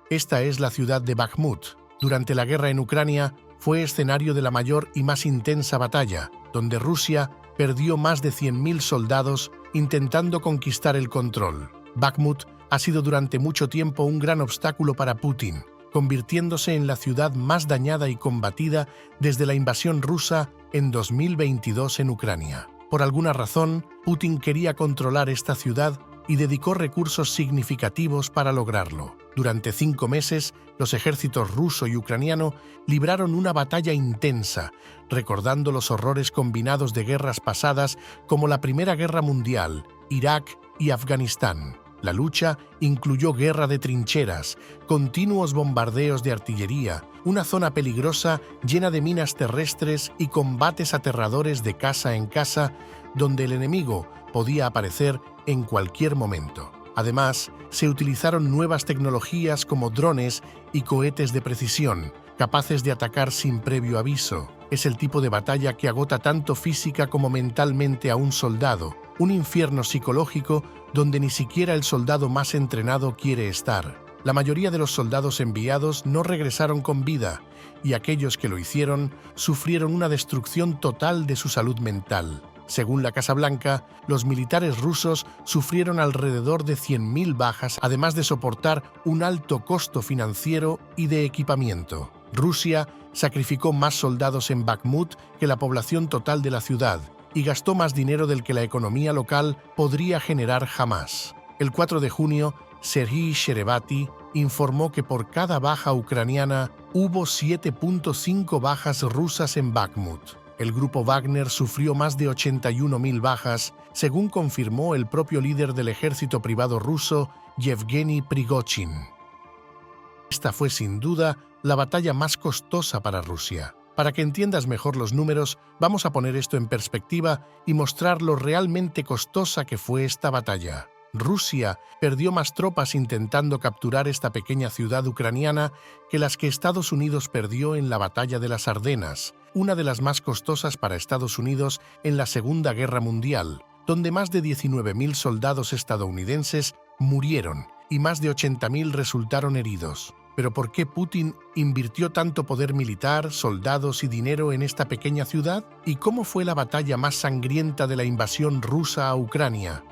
Esta es la ciudad de Bakhmut. Durante la guerra en Ucrania, fue escenario de la mayor y más intensa batalla, donde Rusia perdió más de 100.000 soldados intentando conquistar el control. Bakhmut ha sido durante mucho tiempo un gran obstáculo para Putin, convirtiéndose en la ciudad más dañada y combatida desde la invasión rusa en 2022 en Ucrania. Por alguna razón, Putin quería controlar esta ciudad y dedicó recursos significativos para lograrlo. Durante 5 meses, los ejércitos ruso y ucraniano libraron una batalla intensa, recordando los horrores combinados de guerras pasadas como la Primera Guerra Mundial, Irak y Afganistán. La lucha incluyó guerra de trincheras, continuos bombardeos de artillería, una zona peligrosa llena de minas terrestres y combates aterradores de casa en casa, donde el enemigo podía aparecer en cualquier momento. Además, se utilizaron nuevas tecnologías como drones y cohetes de precisión, capaces de atacar sin previo aviso. Es el tipo de batalla que agota tanto física como mentalmente a un soldado, un infierno psicológico donde ni siquiera el soldado más entrenado quiere estar. La mayoría de los soldados enviados no regresaron con vida, y aquellos que lo hicieron sufrieron una destrucción total de su salud mental. Según la Casa Blanca, los militares rusos sufrieron alrededor de 100.000 bajas, además de soportar un alto costo financiero y de equipamiento. Rusia sacrificó más soldados en Bakhmut que la población total de la ciudad y gastó más dinero del que la economía local podría generar jamás. El 4 de junio, Serhiy Sherebati informó que por cada baja ucraniana hubo 7.5 bajas rusas en Bakhmut. El grupo Wagner sufrió más de 81.000 bajas, según confirmó el propio líder del ejército privado ruso, Yevgeny Prigozhin. Esta fue sin duda la batalla más costosa para Rusia. Para que entiendas mejor los números, vamos a poner esto en perspectiva y mostrar lo realmente costosa que fue esta batalla. Rusia perdió más tropas intentando capturar esta pequeña ciudad ucraniana que las que Estados Unidos perdió en la batalla de las Ardenas, una de las más costosas para Estados Unidos en la Segunda Guerra Mundial, donde más de 19.000 soldados estadounidenses murieron y más de 80.000 resultaron heridos. Pero ¿por qué Putin invirtió tanto poder militar, soldados y dinero en esta pequeña ciudad? ¿Y cómo fue la batalla más sangrienta de la invasión rusa a Ucrania?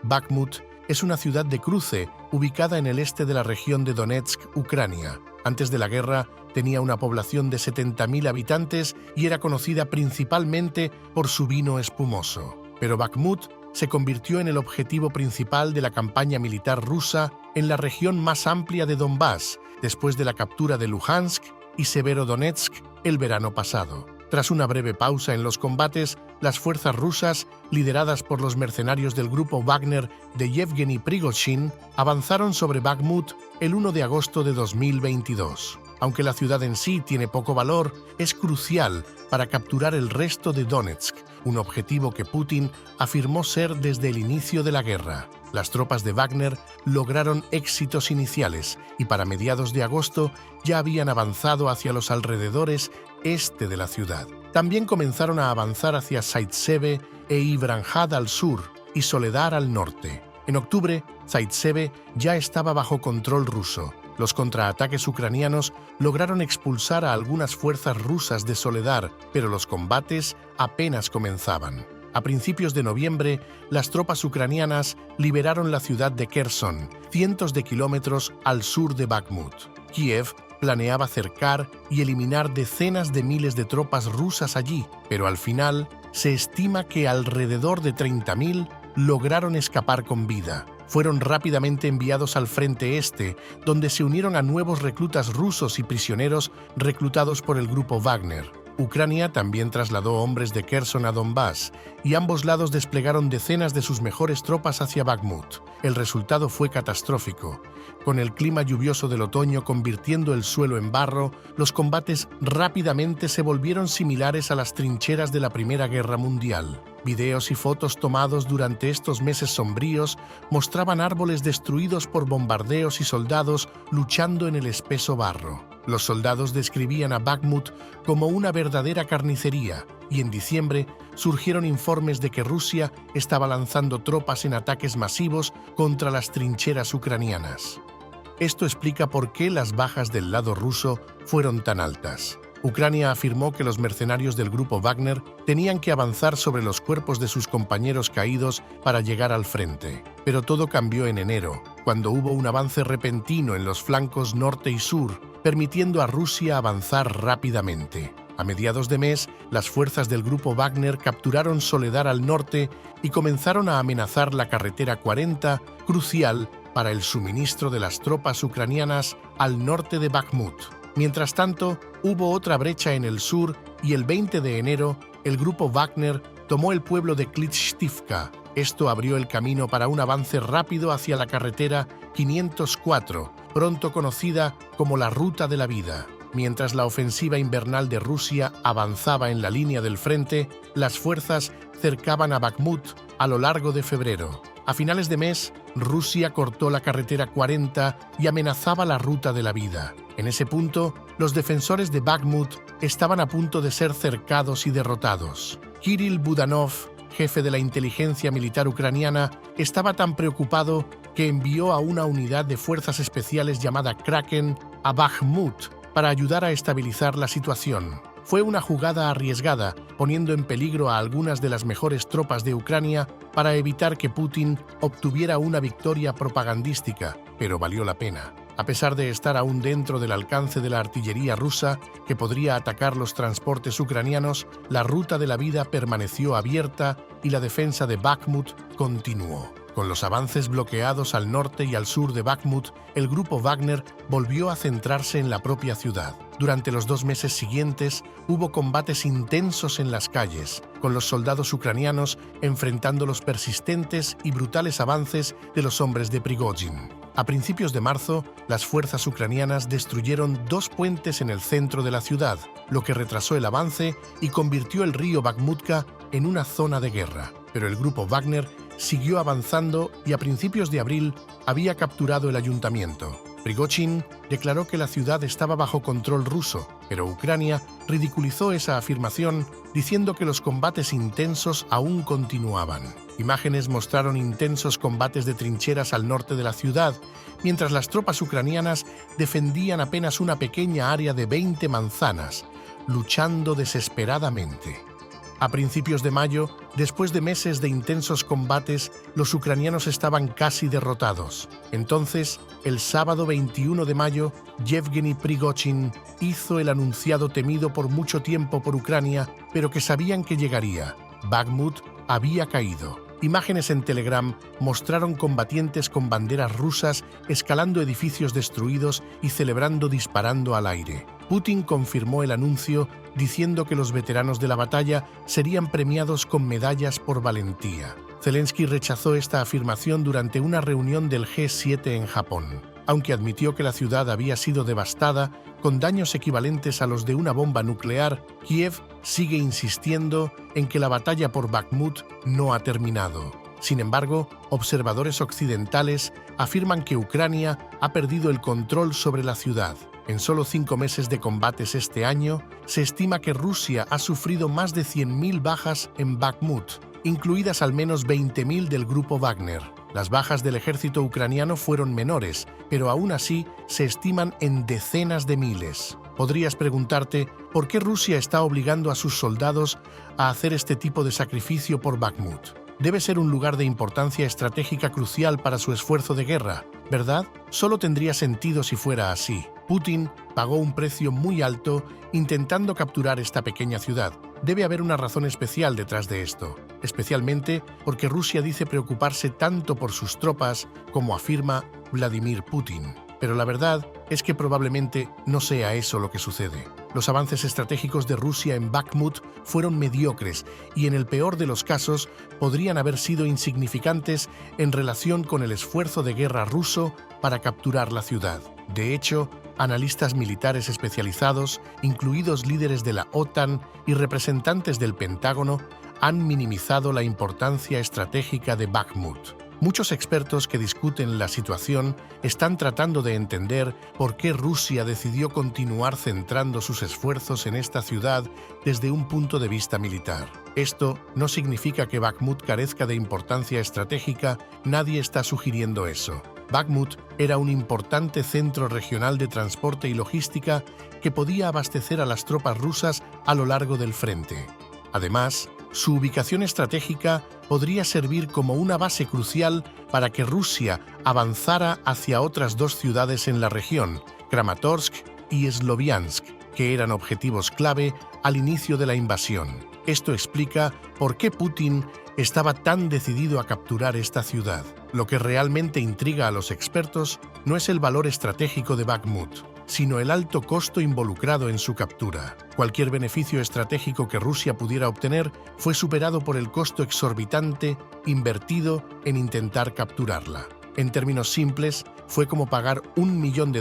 Bakhmut es una ciudad de cruce ubicada en el este de la región de Donetsk, Ucrania. Antes de la guerra tenía una población de 70.000 habitantes y era conocida principalmente por su vino espumoso. Pero Bakhmut se convirtió en el objetivo principal de la campaña militar rusa en la región más amplia de Donbass, después de la captura de Luhansk y Severodonetsk el verano pasado. Tras una breve pausa en los combates, las fuerzas rusas, lideradas por los mercenarios del grupo Wagner de Yevgeny Prigozhin, avanzaron sobre Bakhmut el 1 de agosto de 2022. Aunque la ciudad en sí tiene poco valor, es crucial para capturar el resto de Donetsk, un objetivo que Putin afirmó ser desde el inicio de la guerra. Las tropas de Wagner lograron éxitos iniciales y para mediados de agosto ya habían avanzado hacia los alrededores este de la ciudad. También comenzaron a avanzar hacia Zaitsev e Ivranjad al sur y Soledar al norte. En octubre, Zaitsev ya estaba bajo control ruso. Los contraataques ucranianos lograron expulsar a algunas fuerzas rusas de Soledar, pero los combates apenas comenzaban. A principios de noviembre, las tropas ucranianas liberaron la ciudad de Kherson, cientos de kilómetros al sur de Bakhmut. Kiev planeaba cercar y eliminar decenas de miles de tropas rusas allí, pero al final se estima que alrededor de 30.000 lograron escapar con vida. Fueron rápidamente enviados al frente este, donde se unieron a nuevos reclutas rusos y prisioneros reclutados por el grupo Wagner. Ucrania también trasladó hombres de Kherson a Donbass, y ambos lados desplegaron decenas de sus mejores tropas hacia Bakhmut. El resultado fue catastrófico. Con el clima lluvioso del otoño convirtiendo el suelo en barro, los combates rápidamente se volvieron similares a las trincheras de la Primera Guerra Mundial. Videos y fotos tomados durante estos meses sombríos mostraban árboles destruidos por bombardeos y soldados luchando en el espeso barro. Los soldados describían a Bakhmut como una verdadera carnicería, y en diciembre surgieron informes de que Rusia estaba lanzando tropas en ataques masivos contra las trincheras ucranianas. Esto explica por qué las bajas del lado ruso fueron tan altas. Ucrania afirmó que los mercenarios del grupo Wagner tenían que avanzar sobre los cuerpos de sus compañeros caídos para llegar al frente. Pero todo cambió en enero, cuando hubo un avance repentino en los flancos norte y sur, permitiendo a Rusia avanzar rápidamente. A mediados de mes, las fuerzas del grupo Wagner capturaron Soledar al norte y comenzaron a amenazar la carretera 40, crucial para el suministro de las tropas ucranianas al norte de Bakhmut. Mientras tanto, hubo otra brecha en el sur y el 20 de enero, el grupo Wagner tomó el pueblo de Klitschivka. Esto abrió el camino para un avance rápido hacia la carretera 504, pronto conocida como la Ruta de la Vida. Mientras la ofensiva invernal de Rusia avanzaba en la línea del frente, las fuerzas cercaban a Bakhmut a lo largo de febrero. A finales de mes, Rusia cortó la carretera 40 y amenazaba la Ruta de la Vida. En ese punto, los defensores de Bakhmut estaban a punto de ser cercados y derrotados. Kirill Budanov, jefe de la inteligencia militar ucraniana, estaba tan preocupado que envió a una unidad de fuerzas especiales llamada Kraken a Bakhmut para ayudar a estabilizar la situación. Fue una jugada arriesgada, poniendo en peligro a algunas de las mejores tropas de Ucrania para evitar que Putin obtuviera una victoria propagandística, pero valió la pena. A pesar de estar aún dentro del alcance de la artillería rusa, que podría atacar los transportes ucranianos, la Ruta de la Vida permaneció abierta y la defensa de Bakhmut continuó. Con los avances bloqueados al norte y al sur de Bakhmut, el grupo Wagner volvió a centrarse en la propia ciudad. Durante los 2 meses siguientes, hubo combates intensos en las calles, con los soldados ucranianos enfrentando los persistentes y brutales avances de los hombres de Prigozhin. A principios de marzo, las fuerzas ucranianas destruyeron 2 puentes en el centro de la ciudad, lo que retrasó el avance y convirtió el río Bakhmutka en una zona de guerra. Pero el grupo Wagner siguió avanzando y a principios de abril había capturado el ayuntamiento. Prigozhin declaró que la ciudad estaba bajo control ruso, pero Ucrania ridiculizó esa afirmación diciendo que los combates intensos aún continuaban. Imágenes mostraron intensos combates de trincheras al norte de la ciudad, mientras las tropas ucranianas defendían apenas una pequeña área de 20 manzanas, luchando desesperadamente. A principios de mayo, después de meses de intensos combates, los ucranianos estaban casi derrotados. Entonces, el sábado 21 de mayo, Yevgeny Prigozhin hizo el anunciado temido por mucho tiempo por Ucrania, pero que sabían que llegaría. Bakhmut había caído. Imágenes en Telegram mostraron combatientes con banderas rusas escalando edificios destruidos y celebrando disparando al aire. Putin confirmó el anuncio diciendo que los veteranos de la batalla serían premiados con medallas por valentía. Zelensky rechazó esta afirmación durante una reunión del G7 en Japón. Aunque admitió que la ciudad había sido devastada, con daños equivalentes a los de una bomba nuclear, Kiev sigue insistiendo en que la batalla por Bakhmut no ha terminado. Sin embargo, observadores occidentales afirman que Ucrania ha perdido el control sobre la ciudad. En solo 5 meses de combates este año, se estima que Rusia ha sufrido más de 100.000 bajas en Bakhmut, incluidas al menos 20.000 del grupo Wagner. Las bajas del ejército ucraniano fueron menores, pero aún así se estiman en decenas de miles. Podrías preguntarte por qué Rusia está obligando a sus soldados a hacer este tipo de sacrificio por Bakhmut. Debe ser un lugar de importancia estratégica crucial para su esfuerzo de guerra, ¿verdad? Solo tendría sentido si fuera así. Putin pagó un precio muy alto intentando capturar esta pequeña ciudad. Debe haber una razón especial detrás de esto, especialmente porque Rusia dice preocuparse tanto por sus tropas como afirma Vladimir Putin. Pero la verdad es que probablemente no sea eso lo que sucede. Los avances estratégicos de Rusia en Bakhmut fueron mediocres y en el peor de los casos podrían haber sido insignificantes en relación con el esfuerzo de guerra ruso para capturar la ciudad. De hecho, analistas militares especializados, incluidos líderes de la OTAN y representantes del Pentágono, han minimizado la importancia estratégica de Bakhmut. Muchos expertos que discuten la situación están tratando de entender por qué Rusia decidió continuar centrando sus esfuerzos en esta ciudad desde un punto de vista militar. Esto no significa que Bakhmut carezca de importancia estratégica, nadie está sugiriendo eso. Bakhmut era un importante centro regional de transporte y logística que podía abastecer a las tropas rusas a lo largo del frente. Además, su ubicación estratégica podría servir como una base crucial para que Rusia avanzara hacia otras dos ciudades en la región, Kramatorsk y Sloviansk, que eran objetivos clave al inicio de la invasión. Esto explica por qué Putin estaba tan decidido a capturar esta ciudad. Lo que realmente intriga a los expertos no es el valor estratégico de Bakhmut, sino el alto costo involucrado en su captura. Cualquier beneficio estratégico que Rusia pudiera obtener fue superado por el costo exorbitante invertido en intentar capturarla. En términos simples, fue como pagar $1 millón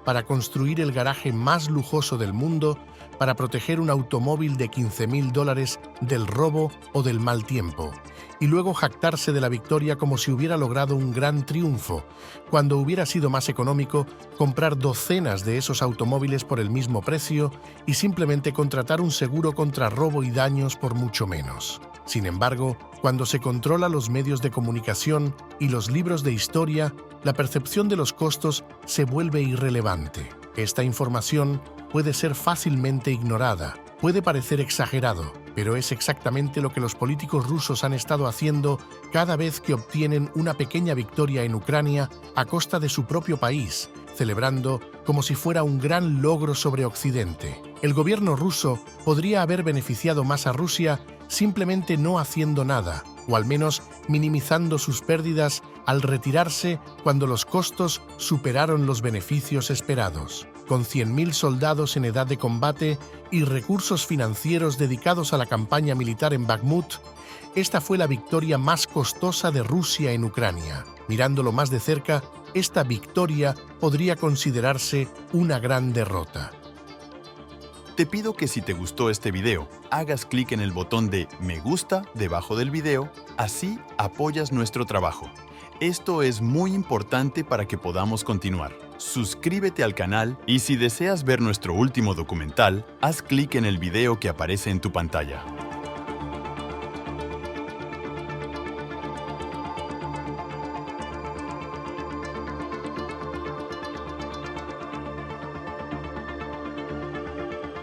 para construir el garaje más lujoso del mundo para proteger un automóvil de $15.000 del robo o del mal tiempo, y luego jactarse de la victoria como si hubiera logrado un gran triunfo, cuando hubiera sido más económico comprar docenas de esos automóviles por el mismo precio y simplemente contratar un seguro contra robo y daños por mucho menos. Sin embargo, cuando se controla los medios de comunicación y los libros de historia, la percepción de los costos se vuelve irrelevante. Esta información puede ser fácilmente ignorada, puede parecer exagerado, pero es exactamente lo que los políticos rusos han estado haciendo cada vez que obtienen una pequeña victoria en Ucrania a costa de su propio país, celebrando como si fuera un gran logro sobre Occidente. El gobierno ruso podría haber beneficiado más a Rusia simplemente no haciendo nada, o al menos minimizando sus pérdidas al retirarse cuando los costos superaron los beneficios esperados. Con 100.000 soldados en edad de combate y recursos financieros dedicados a la campaña militar en Bakhmut, esta fue la victoria más costosa de Rusia en Ucrania. Mirándolo más de cerca, esta victoria podría considerarse una gran derrota. Te pido que si te gustó este video, hagas clic en el botón de me gusta debajo del video, así apoyas nuestro trabajo. Esto es muy importante para que podamos continuar. Suscríbete al canal y si deseas ver nuestro último documental, haz clic en el video que aparece en tu pantalla.